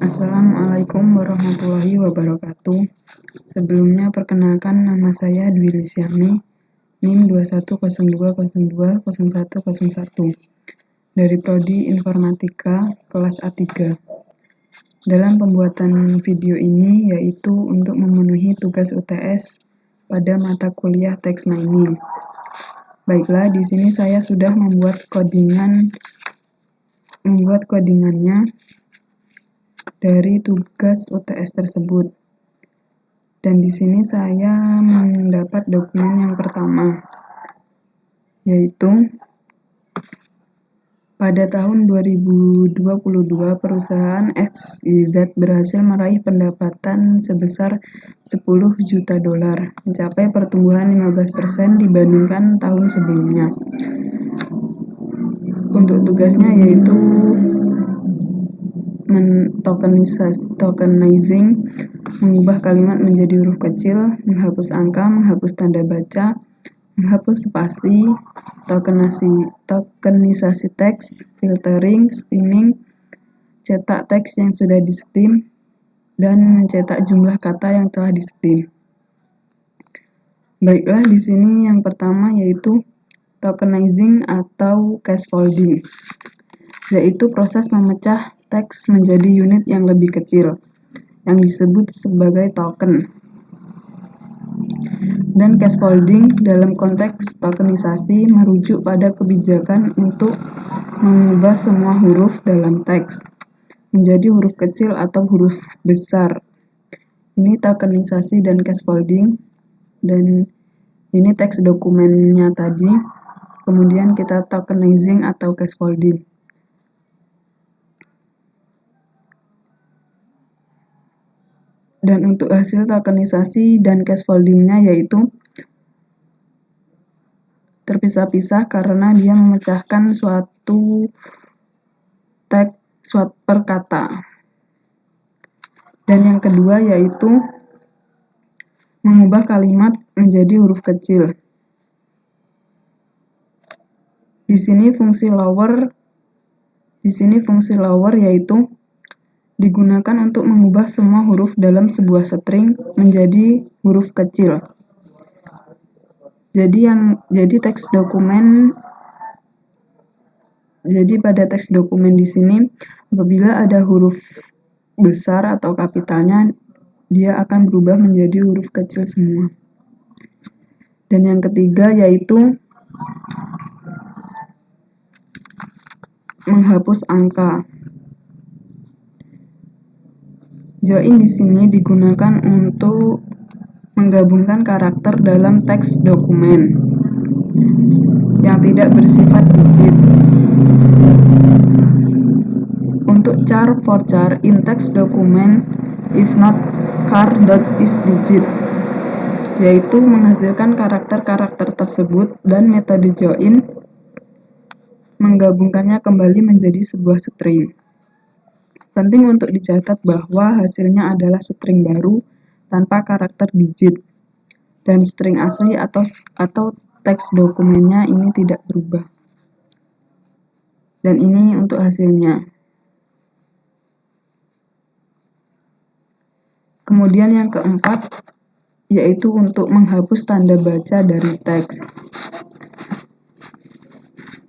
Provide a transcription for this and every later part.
Assalamualaikum warahmatullahi wabarakatuh. Sebelumnya perkenalkan, nama saya Dwi Lisyami, NIM 2102020101 dari Prodi Informatika kelas A3. Dalam pembuatan video ini yaitu untuk memenuhi tugas UTS pada mata kuliah Text Mining. Baiklah, di sini saya sudah membuat codingannya dari tugas UTS tersebut. Dan di sini saya mendapat dokumen yang pertama, yaitu pada tahun 2022 perusahaan XYZ berhasil meraih pendapatan sebesar 10 juta dolar, mencapai pertumbuhan 15% dibandingkan tahun sebelumnya. Untuk tugasnya yaitu tokenizing, mengubah kalimat menjadi huruf kecil, menghapus angka, menghapus tanda baca, menghapus spasi, tokenisasi teks, filtering, steaming, cetak teks yang sudah di-steam, dan mencetak jumlah kata yang telah di-steam. Baiklah, di sini yang pertama yaitu tokenizing atau scaffolding, yaitu proses memecah teks menjadi unit yang lebih kecil, yang disebut sebagai token. Dan scaffolding dalam konteks tokenisasi merujuk pada kebijakan untuk mengubah semua huruf dalam teks menjadi huruf kecil atau huruf besar. Ini tokenisasi dan scaffolding, dan ini teks dokumennya tadi. Kemudian kita tokenizing atau scaffolding. Dan untuk hasil tokenisasi dan scaffoldingnya yaitu terpisah-pisah karena dia memecahkan suatu teks per kata. Dan yang kedua yaitu mengubah kalimat menjadi huruf kecil. Di sini fungsi lower yaitu digunakan untuk mengubah semua huruf dalam sebuah string menjadi huruf kecil. Jadi pada teks dokumen di sini apabila ada huruf besar atau kapitalnya, dia akan berubah menjadi huruf kecil semua. Dan yang ketiga yaitu menghapus angka. Join di sini digunakan untuk menggabungkan karakter dalam teks dokumen yang tidak bersifat digit. Untuk char for char in text document if not char dot is digit, yaitu menghasilkan karakter-karakter tersebut, dan metode join menggabungkannya kembali menjadi sebuah string. Penting untuk dicatat bahwa hasilnya adalah string baru tanpa karakter digit, dan string asli atau teks dokumennya ini tidak berubah. Dan ini untuk hasilnya. Kemudian yang keempat yaitu untuk menghapus tanda baca dari teks.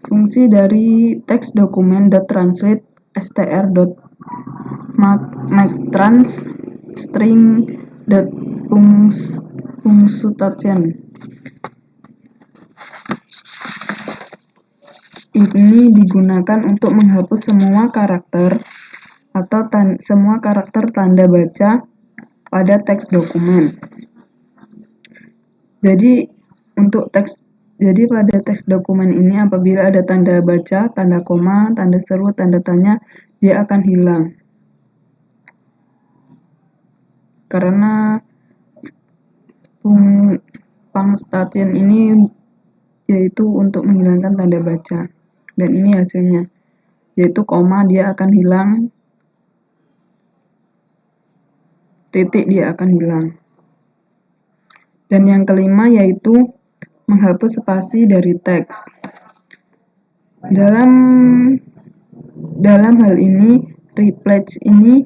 Fungsi dari teks dokumen .translate str.mactrans string .punctuation. Ini digunakan untuk menghapus semua karakter atau semua karakter tanda baca pada teks dokumen. Jadi pada teks dokumen ini apabila ada tanda baca, tanda koma, tanda seru, tanda tanya, dia akan hilang. Karena punctuation ini yaitu untuk menghilangkan tanda baca. Dan ini hasilnya, yaitu koma dia akan hilang, titik dia akan hilang. Dan yang kelima yaitu menghapus spasi dari teks. Dalam hal ini, replace ini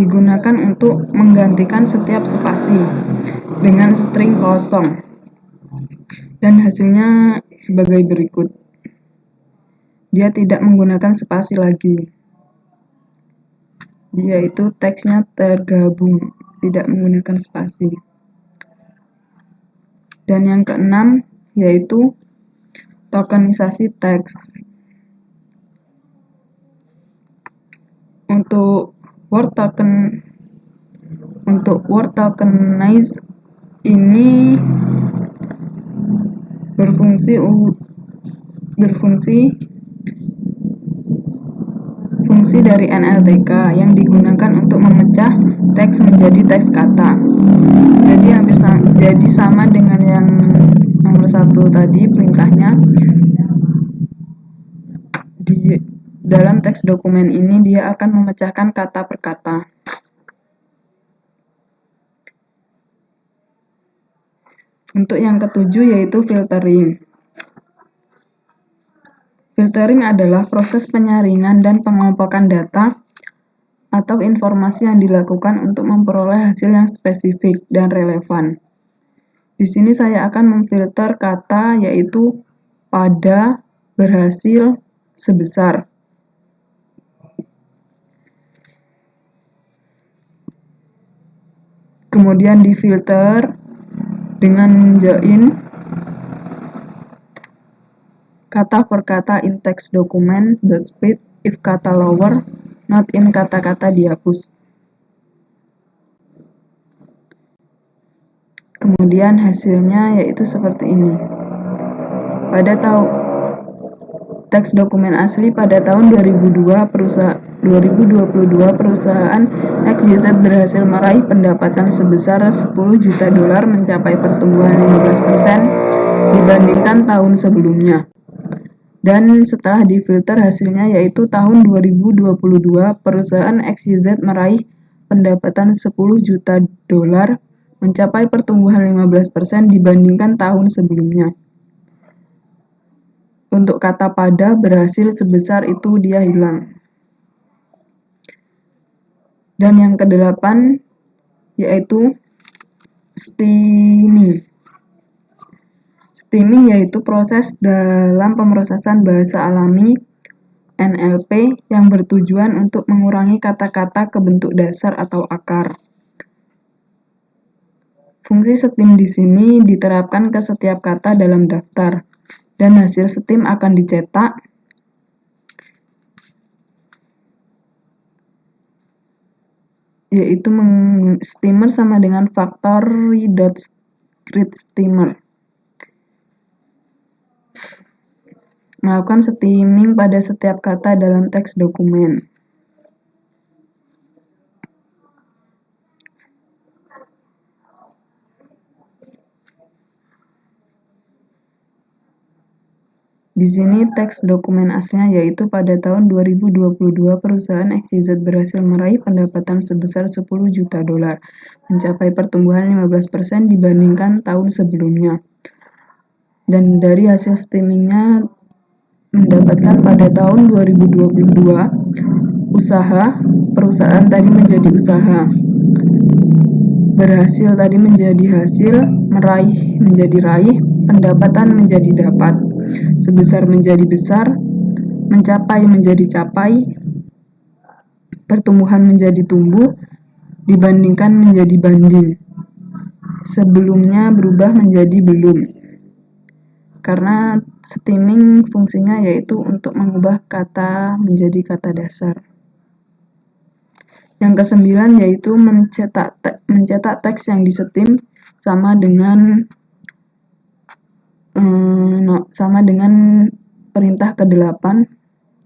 digunakan untuk menggantikan setiap spasi dengan string kosong. Dan hasilnya sebagai berikut. Dia tidak menggunakan spasi lagi. Yaitu teksnya tergabung, tidak menggunakan spasi. Dan yang keenam yaitu tokenisasi teks. Untuk word tokenize ini berfungsi dari NLTK yang digunakan untuk memecah teks menjadi teks kata. Jadi sama dengan yang nomor 1 tadi perintahnya. Di dalam teks dokumen ini dia akan memecahkan kata per kata. Untuk yang ketujuh yaitu filtering. Filtering adalah proses penyaringan dan pengumpulan data atau informasi yang dilakukan untuk memperoleh hasil yang spesifik dan relevan. Di sini saya akan memfilter kata yaitu pada, berhasil, sebesar. Kemudian difilter dengan join kata per kata in text document, the speed, if kata lower, not in kata-kata dihapus. Kemudian hasilnya yaitu seperti ini. Pada teks dokumen asli pada tahun 2022 perusahaan XYZ berhasil meraih pendapatan sebesar $10 juta mencapai pertumbuhan 15% dibandingkan tahun sebelumnya. Dan setelah difilter hasilnya yaitu tahun 2022 perusahaan XYZ meraih pendapatan $10 juta mencapai pertumbuhan 15% dibandingkan tahun sebelumnya. Untuk kata pada berhasil sebesar itu dia hilang. Dan yang ke-8 yaitu stemming. Stemming yaitu proses dalam pemrosesan bahasa alami NLP yang bertujuan untuk mengurangi kata-kata ke bentuk dasar atau akar. Fungsi stem di sini diterapkan ke setiap kata dalam daftar, dan hasil stem akan dicetak yaitu stemmer sama dengan factory.createStemmer. Melakukan stemming pada setiap kata dalam teks dokumen. Di sini teks dokumen aslinya yaitu pada tahun 2022 perusahaan XYZ berhasil meraih pendapatan sebesar $10 juta, mencapai pertumbuhan 15% dibandingkan tahun sebelumnya. Dan dari hasil stemmingnya mendapatkan pada tahun 2022 perusahaan tadi menjadi usaha, berhasil tadi menjadi hasil, meraih menjadi raih, pendapatan menjadi dapat, sebesar menjadi besar, mencapai menjadi capai, pertumbuhan menjadi tumbuh, dibandingkan menjadi banding, sebelumnya berubah menjadi belum. Karena stemming fungsinya yaitu untuk mengubah kata menjadi kata dasar. Yang ke-9 yaitu mencetak teks yang distem sama dengan perintah ke-8.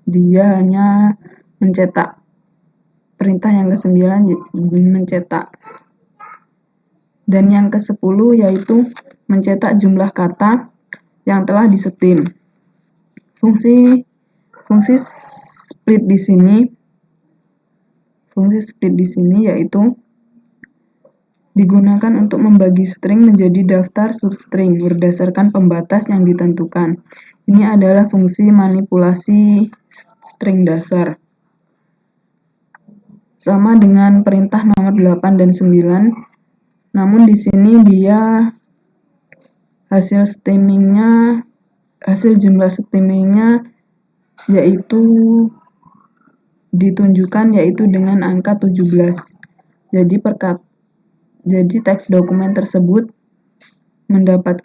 Dia hanya mencetak. Perintah yang ke-9 mencetak. Dan yang ke-10 yaitu mencetak jumlah kata yang telah distem. Fungsi split di sini yaitu digunakan untuk membagi string menjadi daftar substring berdasarkan pembatas yang ditentukan. Ini adalah fungsi manipulasi string dasar. sama dengan perintah nomor 8 dan 9. Namun di sini dia hasil jumlah stemmingnya yaitu ditunjukkan yaitu dengan angka 17. Jadi teks dokumen tersebut mendapat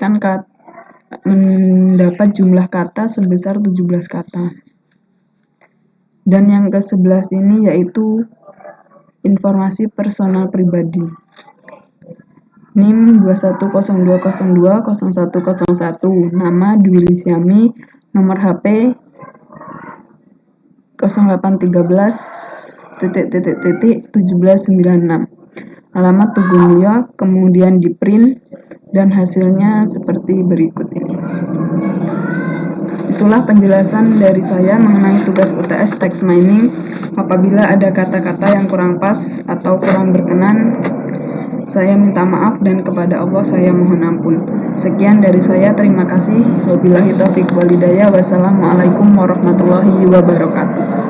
jumlah kata sebesar 17 kata. Dan yang ke-11 ini yaitu informasi personal pribadi. NIM 2102020101, nama Dwi Lisyami, nomor HP 0813 alamat Tugumulyo, kemudian di print dan hasilnya seperti berikut ini. Itulah penjelasan dari saya mengenai tugas UTS text mining. Apabila ada kata-kata yang kurang pas atau kurang berkenan, saya minta maaf dan kepada Allah saya mohon ampun. Sekian dari saya, terima kasih. Wabillahi taufiq wal hidayah. Wassalamualaikum warahmatullahi wabarakatuh.